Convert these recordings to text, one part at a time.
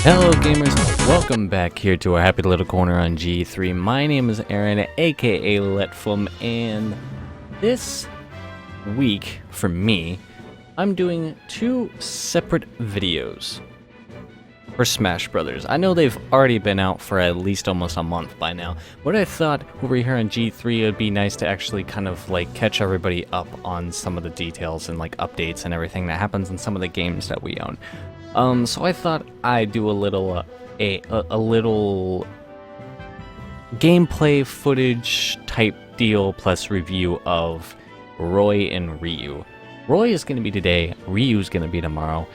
Hello gamers, welcome back here to our happy little corner on G3. My name is Aaron, aka Letfum, and this week, for me, I'm doing two separate videos for Smash Brothers. I know they've already been out for at least almost a month by now, but I thought over here on G3 it would be nice to actually kind of like catch everybody up on some of the details and like updates and everything that happens in some of the games that we own. So I thought I'd do a little gameplay footage type deal plus review of Roy and Ryu. Roy is going to be today, Ryu is going to be tomorrow.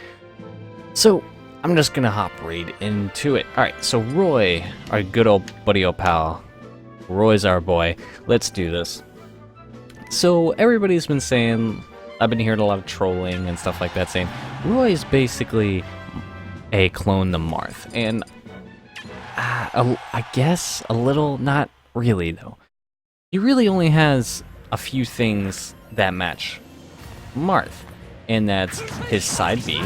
So I'm just going to hop right into it. Alright, so Roy, our good old buddy old pal, Roy's our boy. Let's do this. So everybody's been saying, I've been hearing a lot of trolling and stuff like that saying, Roy is basically a clone to Marth, and I guess a little, not really though. He really only has a few things that match Marth, and that's his side B,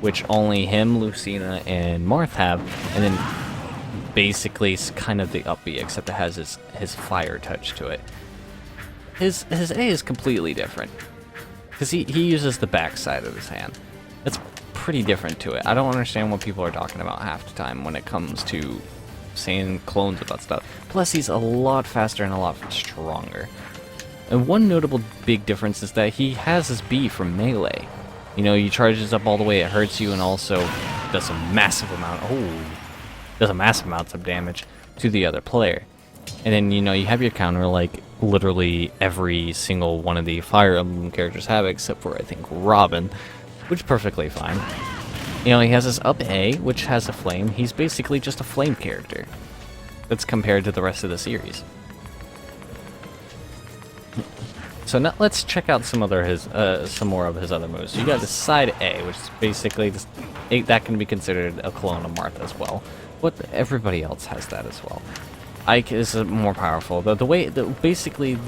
which only him, Lucina, and Marth have, and then basically it's kind of the up B, except it has his fire touch to it. His A is completely different, because he uses the back side of his hand. That's pretty different to it. I don't understand what people are talking about half the time when it comes to saying clones about stuff. Plus, he's a lot faster and a lot stronger. And one notable big difference is that he has his B from melee. You know, he charges up all the way, it hurts you, and also does a massive amount of damage to the other player. And then, you know, you have your counter like literally every single one of the Fire Emblem characters have, except for, I think, Robin, which is perfectly fine. You know, he has his up A, which has a flame. He's basically just a flame character. That's compared to the rest of the series. So now let's check out some more of his other moves. So you got the side A, which is basically just, that can be considered a clone of Marth as well. But everybody else has that as well. Ike is more powerful. Basically,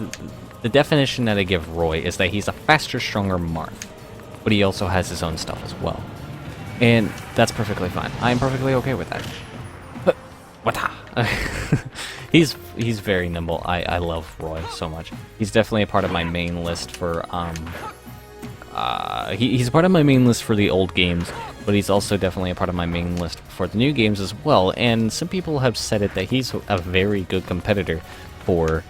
the definition that I give Roy is that he's a faster, stronger Marth, but he also has his own stuff as well, and that's perfectly fine. I'm perfectly okay with that. But he's very nimble. I love Roy so much. He's definitely a part of my main list for he's a part of my main list for the old games, but he's also definitely a part of my main list for the new games as well. And some people have said it that he's a very good competitor for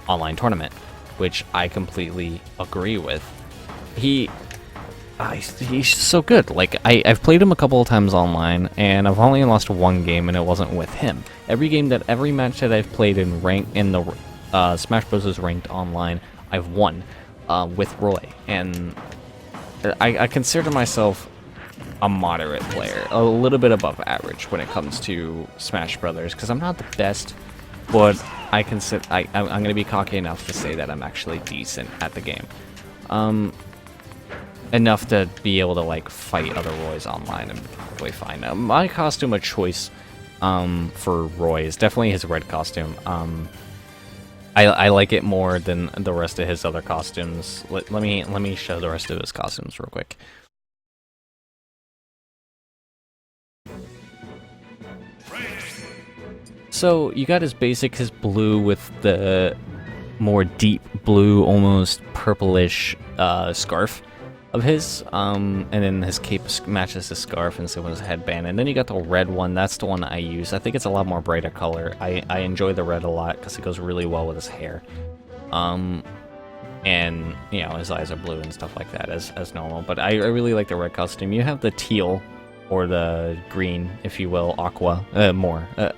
online tournament, which I completely agree with. He's so good. Like I've played him a couple of times online, and I've only lost one game, and it wasn't with him. Every match that I've played in the Smash Bros. Ranked online, I've won with Roy, and I consider myself a moderate player, a little bit above average when it comes to Smash Brothers, because I'm not the best, but I'm going to be cocky enough to say that I'm actually decent at the game. Enough to be able to like fight other Roys online and be perfectly fine. My costume of choice for Roy is definitely his red costume. I like it more than the rest of his other costumes. Let me show the rest of his costumes real quick. So you got his basic, his blue with the more deep blue, almost purplish scarf of his, and then his cape matches his scarf, and so was his headband. And then you got the red one. That's the one I use. I think it's a lot more brighter color. I enjoy the red a lot because it goes really well with his hair. And you know, his eyes are blue and stuff like that as normal. But I really like the red costume. You have the teal, or the green, if you will, aqua,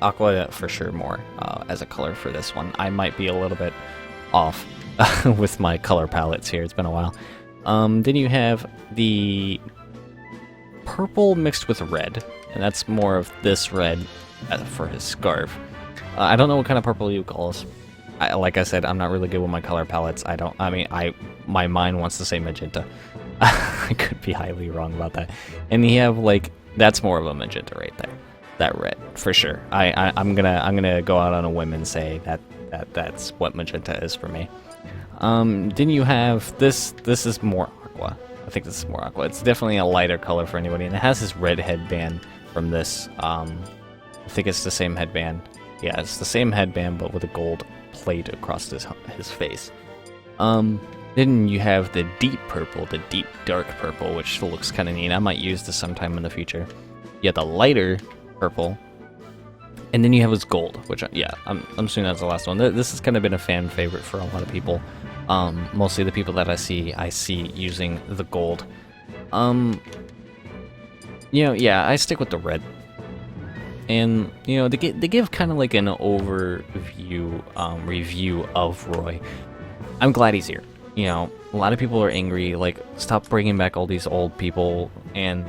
aqua for sure more as a color for this one. I might be a little bit off with my color palettes here. It's been a while. Then you have the purple mixed with red, and that's more of this red for his scarf. I don't know what kind of purple you call this. Like I said, I'm not really good with my color palettes. My mind wants to say magenta. I could be highly wrong about that. And you have like, that's more of a magenta right there. That red, for sure. I'm gonna go out on a whim and say that's what magenta is for me. Then you have this is more aqua. I think this is more aqua. It's definitely a lighter color for anybody, and it has this red headband from this. I think it's the same headband. Yeah, it's the same headband, but with a gold plate across his face. Then you have the deep purple, the deep dark purple, which looks kind of neat. I might use this sometime in the future. You have the lighter purple, and then you have his gold, which, yeah, I'm assuming that's the last one. This has kind of been a fan favorite for a lot of people. Mostly the people that I see using the gold. Yeah, I stick with the red. And, they give kind of like an overview, review of Roy. I'm glad he's here. A lot of people are angry, like, stop bringing back all these old people, and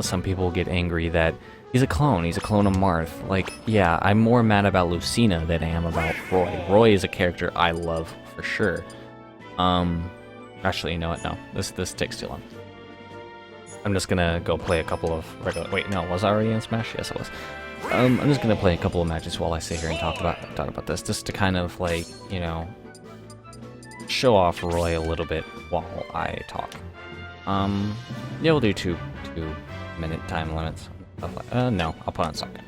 some people get angry that he's a clone of Marth. Like, yeah, I'm more mad about Lucina than I am about Roy. Roy is a character I love, for sure. Actually, you know what, no, this takes too long. I'm just gonna go play a couple of regular, wait, no, was I already in Smash? Yes, I was. I'm just gonna play a couple of matches while I sit here and talk about this, just to kind of, like, show off Roy a little bit while I talk. Yeah, we'll do two minute time limits. No, I'll put on soccer.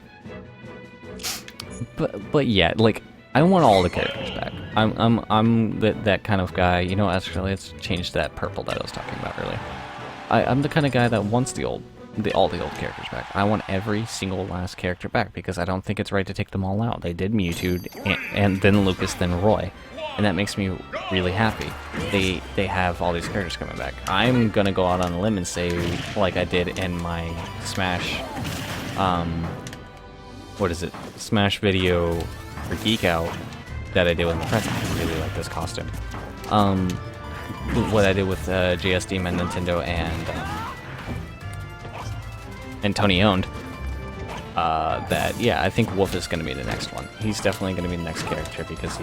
But yeah, like, I want all the characters back. I'm that kind of guy. Actually, let's change that purple that I was talking about earlier. I'm the kind of guy that wants all the old characters back. I want every single last character back because I don't think it's right to take them all out. They did Mewtwo and then Lucas, then Roy. And that makes me really happy. They have all these characters coming back. I'm gonna go out on a limb and say, like I did in my Smash, Smash video for Geek Out that I did with my friends. I really like this costume. What I did with JSD, my Nintendo, and Tony Owned. I think Wolf is going to be the next one. He's definitely going to be the next character because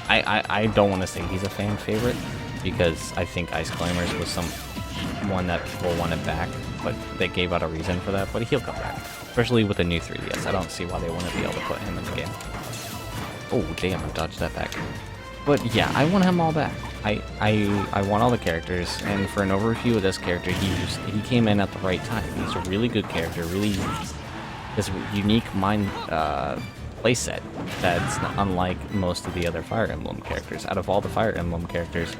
I don't want to say he's a fan favorite because I think Ice Climbers was one that people wanted back, but they gave out a reason for that, but he'll come back. Especially with the new 3DS. I don't see why they wouldn't be able to put him in the game. Oh, damn, I dodged that back. But yeah, I want him all back. I want all the characters, and for an overview of this character, he came in at the right time. He's a really good character, really this unique playset that's unlike most of the other Fire Emblem characters. Out of all the Fire Emblem characters,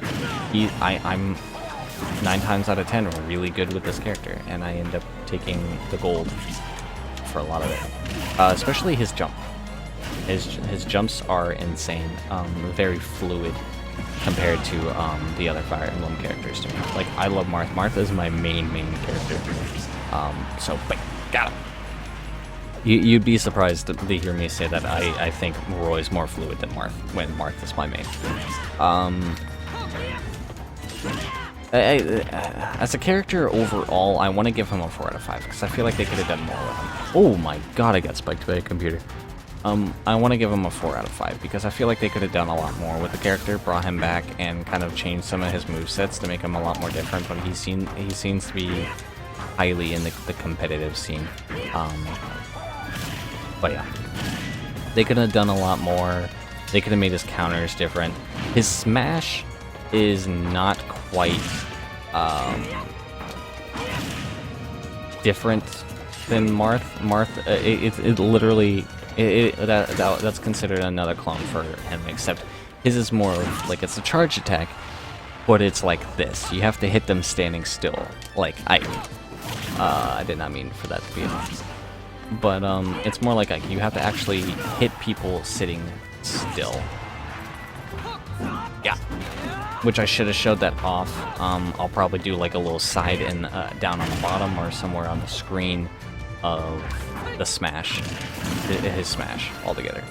I'm 9 times out of 10 really good with this character, and I end up taking the gold for a lot of it. Especially his jump. His jumps are insane, very fluid compared to the other Fire Emblem characters to me. Like, I love Marth. Marth is my main character. So, bang, got him. You'd be surprised to hear me say that I think Roy's more fluid than Marth, when Marth is my main. As a character overall, I want to give him a 4 out of 5, because I feel like they could have done more with him. Oh my god, I got spiked by a computer. I want to give him a 4 out of 5 because I feel like they could have done a lot more with the character, brought him back, and kind of changed some of his movesets to make him a lot more different. But he seems to be highly in the competitive scene. But yeah, they could have done a lot more. They could have made his counters different. His smash is not quite different than Marth. Marth, it literally. That's considered another clone for him, except his is more like it's a charge attack, but it's like this. You have to hit them standing still. Like, I did not mean for that to be a... But, it's more like you have to actually hit people sitting still. Yeah. Which I should have showed that off. I'll probably do like a little side and down on the bottom or somewhere on the screen of the smash, his smash altogether.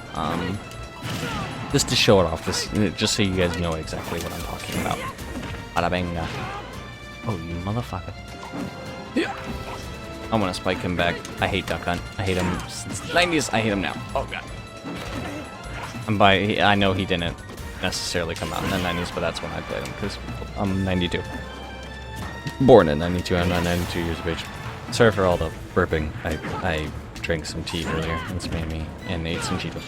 Just to show it off, just so you guys know exactly what I'm talking about. Bada banga. Oh, you motherfucker. Yeah. I'm gonna spike him back. I hate Duck Hunt. I hate him since the 90s. I hate him now. Oh god. I know he didn't necessarily come out in the 90s, but that's when I played him, because I'm 92. Born in 92, I'm not 92 years of age. Sorry for all the burping. I drank some tea earlier, and it's made me, and ate some Cheetos.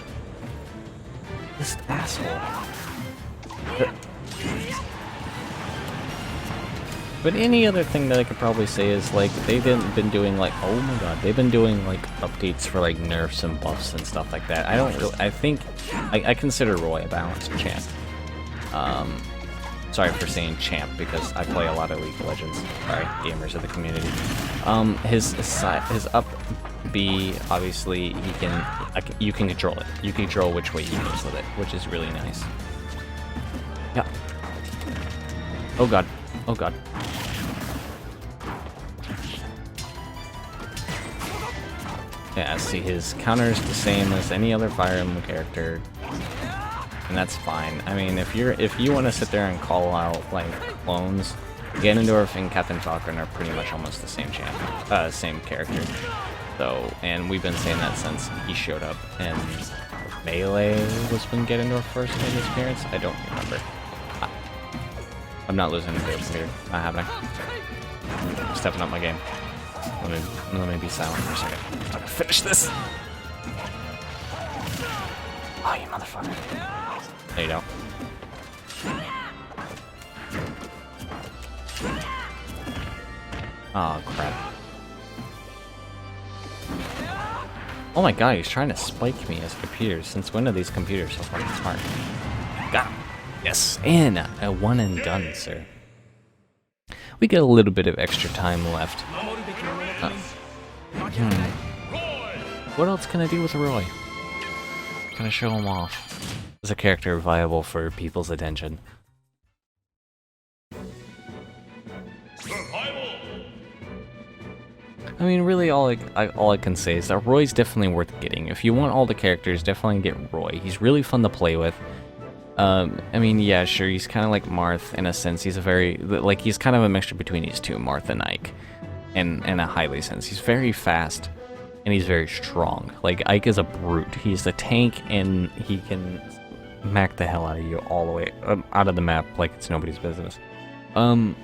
This asshole. But any other thing that I could probably say is, like, they've been doing, like, oh my god, they've been doing, like, updates for, like, nerfs and buffs and stuff like that. I think, I consider Roy a balanced champ. Sorry for saying champ, because I play a lot of League of Legends. Sorry, gamers of the community. His up B, obviously, you can control it. You can control which way you go with it, which is really nice. Yeah. Oh god. Oh god. Yeah, see, his counter is the same as any other Fire Emblem character, and that's fine. I mean, if you want to sit there and call out like clones, Ganondorf and Captain Falcon are pretty much almost the same same character. So, and we've been saying that since he showed up. And Melee was when Ganondorf first made his appearance. I don't remember. I'm not losing the computer. Not happening. I'm stepping up my game. Let me be silent for a second. I'm gonna finish this. Oh, you motherfucker. There you go. Oh, crap. Oh my god, he's trying to spike me as computers. Since when are these computers so fucking smart? Got him. Yes, and a one and done, sir. We got a little bit of extra time left. What else can I do with Roy? Can I show him off? Is a character viable for people's attention? I mean, really, all I can say is that Roy's definitely worth getting. If you want all the characters, definitely get Roy. He's really fun to play with. I mean, yeah, sure, he's kind of like Marth in a sense. He's he's kind of a mixture between these two, Marth and Ike, in a highly sense. He's very fast, and he's very strong. Like, Ike is a brute. He's a tank, and he can mac the hell out of you all the way out of the map like it's nobody's business. And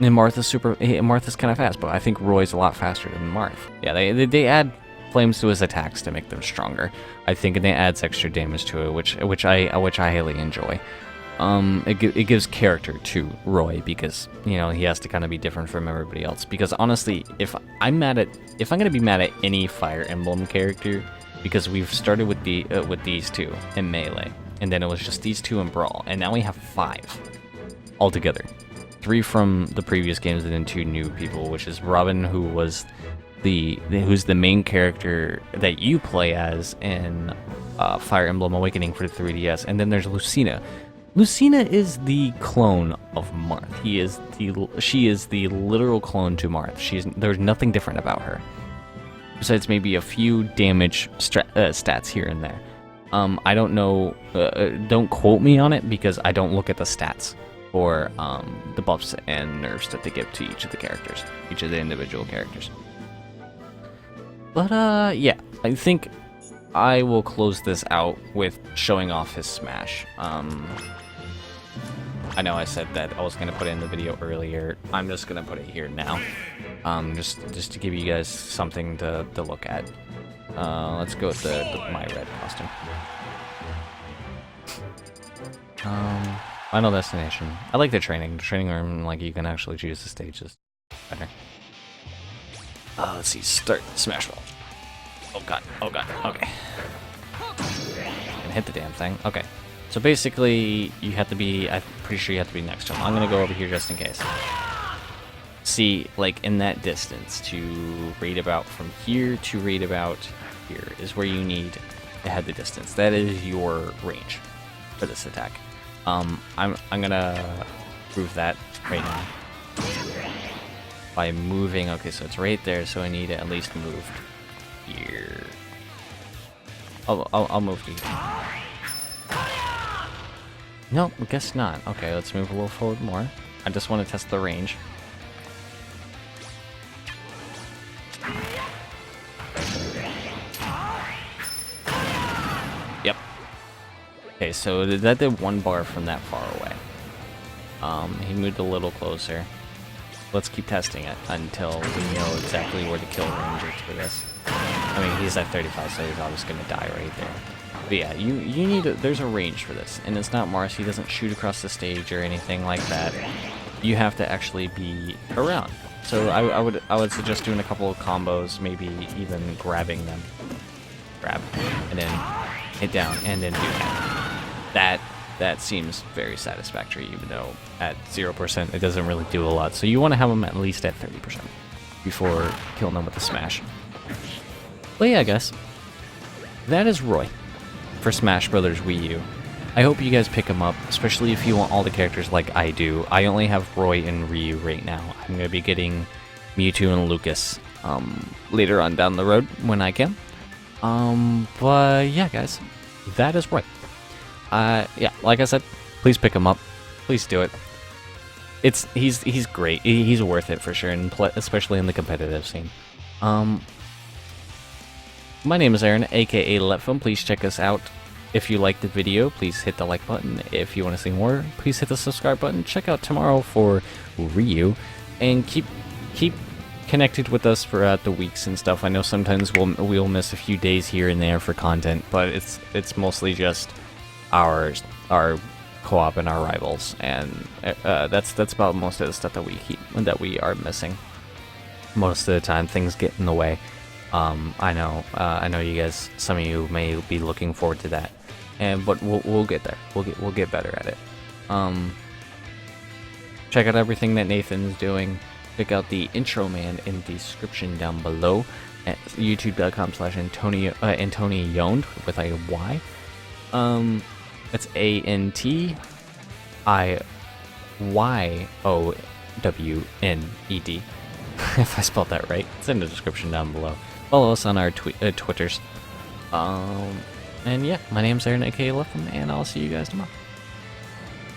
Martha's kind of fast, but I think Roy's a lot faster than Marth. Yeah, they add flames to his attacks to make them stronger, I think, and it adds extra damage to it, which I highly enjoy. It gives character to Roy because, you know, he has to kind of be different from everybody else. Because honestly, if I'm gonna be mad at any Fire Emblem character, because we've started with these two in Melee, and then it was just these two in Brawl, and now we have 5 altogether. 3 from the previous games and then 2 new people, which is Robin, who's the main character that you play as in Fire Emblem Awakening for the 3DS, and then there's Lucina. Lucina is the clone of Marth. She is the literal clone to Marth. There's nothing different about her, besides maybe a few damage stats here and there. I don't know. Don't quote me on it because I don't look at the stats for the buffs and nerfs that they give to each of the individual characters. But yeah, I think I will close this out with showing off his smash. I know I said that I was gonna put it in the video earlier. I'm just gonna put it here now, just to give you guys something to look at. Let's go with my red costume. Final destination. I like the training. The training room, like, you can actually choose the stages better. Let's see. Start Smash Ball. Oh god. Oh god. Okay. And hit the damn thing. Okay. So basically, you have to be. I'm pretty sure you have to be next to him. I'm gonna go over here just in case. See, like, in that distance to rate about from here to rate about here is where you need to head the distance. That is your range for this attack. I'm gonna prove that right now by moving. Okay, so it's right there, so I need to at least move here. I'll move to here. No, I guess not. Okay, let's move a little forward more. I just want to test the range. Yep. Okay, so that did 1 bar from that far away. He moved a little closer. Let's keep testing it until we know exactly where the kill range is for this. I mean, he's at 35, so he's obviously gonna die right there. But yeah, you need there's a range for this, and it's not Mars. He doesn't shoot across the stage or anything like that. you have to actually be around. So I would suggest doing a couple of combos, maybe even grabbing them. Grab, and then hit down, and then do that. That seems very satisfactory, even though at 0% it doesn't really do a lot. So you want to have them at least at 30% before killing them with the smash. But yeah, guys, that is Roy for Smash Brothers Wii U. I hope you guys pick him up, especially if you want all the characters like I do. I only have Roy and Ryu right now. I'm going to be getting Mewtwo and Lucas later on down the road when I can. But yeah, guys, that is Roy. Yeah, like I said, please pick him up. Please do it. He's great. He's worth it for sure, and especially in the competitive scene. My name is Aaron, aka Letfum. Please check us out. If you liked the video, please hit the like button. If you want to see more, please hit the subscribe button. Check out tomorrow for Ryu, and keep connected with us throughout the weeks and stuff. I know sometimes we'll miss a few days here and there for content, but it's mostly just our co-op and our rivals, and that's about most of the stuff that we are missing. Most of the time, things get in the way. I know you guys. Some of you may be looking forward to that, but we'll get there. We'll get better at it. Check out everything that Nathan's doing. Check out the intro man in the description down below at youtube.com/Antoniyowned with a Y. It's ANTIYOWNED. If I spelled that right, it's in the description down below. Follow us on our Twitters. And yeah, my name's Aaron, aka Letfum, and I'll see you guys tomorrow.